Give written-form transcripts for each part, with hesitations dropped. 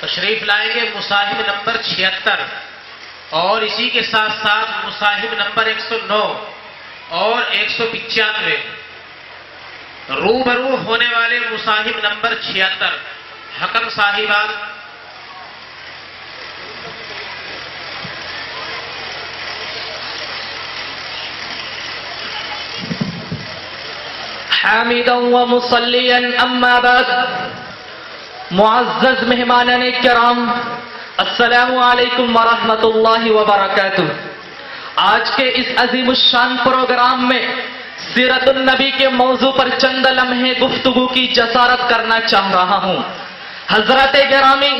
تشریف لائیں گے مصاحب نمبر 76 اور اسی کے ساتھ ساتھ مصاحب نمبر 109 اور 195 روبرو ہونے والے مصاحب نمبر 76 حکم صاحبان حامدا ومصلیا اما بعد معزز مہمانان کرام السلام علیکم ورحمۃ اللہ وبرکاتہ۔ آج کے اس عظیم الشان پروگرام میں سیرت النبی کے موضوع پر چند لمحے گفتگو کی جسارت کرنا چاہ رہا ہوں۔ حضرات گرامی،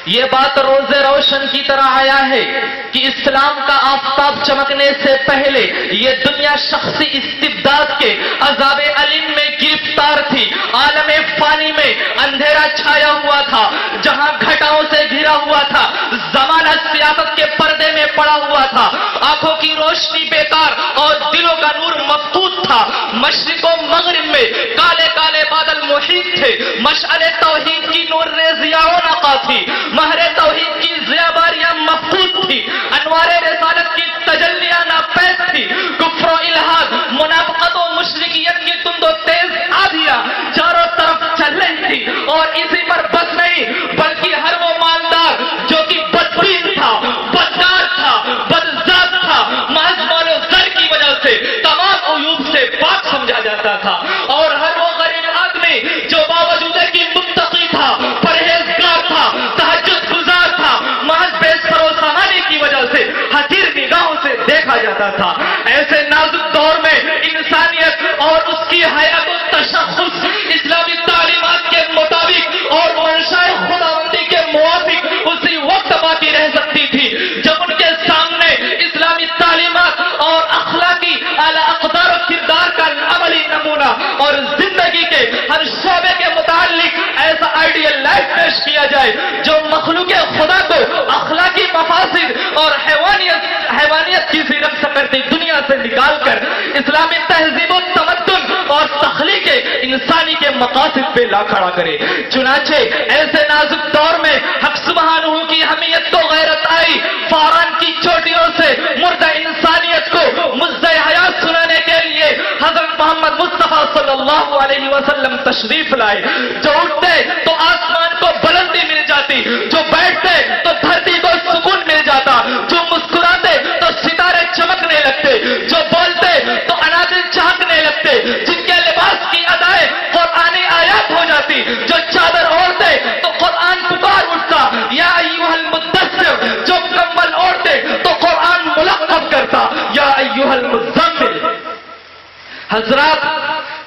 یہ بات روز روشن کی طرح آیا ہے کہ اسلام کا آفتاب چمکنے سے پہلے یہ دنیا شخصی استبداد کے عذاب علیم میں گرفتار تھی۔ عالم فانی میں اندھیرا چھایا ہوا تھا، جہاں گھٹاؤں سے گھرا ہوا تھا، زمانہ سیاست کے پردے میں پڑا ہوا تھا، آنکھوں کی روشنی بیکار اور دلوں کا نور مفقود تھا۔ مشرق و مغرب میں کالے کالے بادل محیط تھے، مشعل توحید کی نور ریزیاں و نقا تھی، مہر توحید کی ضیاباریاں مفقود تھی، انوار رسالت کی تجلیاں ناپید تھی، کفر و الحاد، منافقت و مشرکیت کی تند و تیز آندھیاں چاروں طرف چل رہی تھی۔ اور اسی پر بس نہیں بلکہ ہر وہ مالدار جو کہ بدبین تھا، بدکار تھا، بدذات تھا، محض مال و زر کی وجہ سے تمام عیوب سے پاک سمجھا جاتا تھا، اور ہر وہ غریب آدمی جو باوجود کہ متقی تھا، پرہیزگار تھا، تہجد گزار تھا، محض بے سر و سامانی کی وجہ سے حقیر نگاہوں سے دیکھا جاتا تھا۔ ایسے نازک دور میں انسانیت اور اس کی حیات و تشخص اسلامی تعلیمات کے مطابق اور منشاء خداوندی کے موافق اسی وقت باقی رہ سکتی تھی جب ان کے سامنے اسلامی تعلیمات اور اخلاقی اعلی اقدار و کردار کا عملی نمونہ اور زندگی کے ہر شعبے کے متعلق ایسا آئیڈیل لائف پیش کیا جائے جو مخلوق خدا کو اخلاقی مفاسد اور حیوانیت کی رقص کرتی دنیا سے نکال کر اسلامی تہذیب و تمدن اور تخلیق انسانی کے مقاصد پہ لا کھڑا کرے۔ چنانچہ ایسے نازک دور میں حق سبحانہ کی حمیت کو غیرت آئی، فاران کی چوٹیوں سے مردہ انسانیت کو مزدہ حیات سنانے کے لیے حضرت محمد مصطفیٰ صلی اللہ علیہ وسلم تشریف لائے۔ جو اٹھتے تو آسمان کو بلندی مل جاتی، جو بیٹھتے تو دھرتی کو سکون مل جاتا، جو مسکراتے تو ستارے چمکنے لگتے، جو بولتے تو انادل چہکنے لگتے، جن کے لباس کی ادائیں قرآنی آیات ہو جاتی، جو چادر اوڑھتے تو قرآن پکار اٹھتا، یا ایھا المدثر، جو کمبل اوڑھتے تو قرآن ملقب کرتا، یا ایھا المزمل۔ حضرات،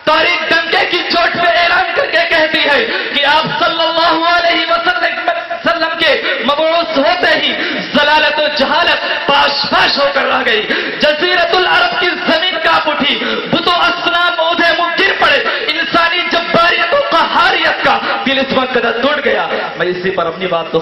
تاریخ ڈنکے کی چوٹ پہ اعلان کر کے کہتی ہے کہ آپ صلی اللہ علیہ وسلم کے مبعوث ہوتے ہی ضلالت و جہالت پاش پاش ہو کر رہ گئی، جزیرت العرب کی زمین کانپ اٹھی، بت و اصنام اودھے منہ گر پڑے، انسانی جباریت و قہاریت کا دل اس وقت ٹوٹ گیا۔ میں اسی پر اپنی بات تو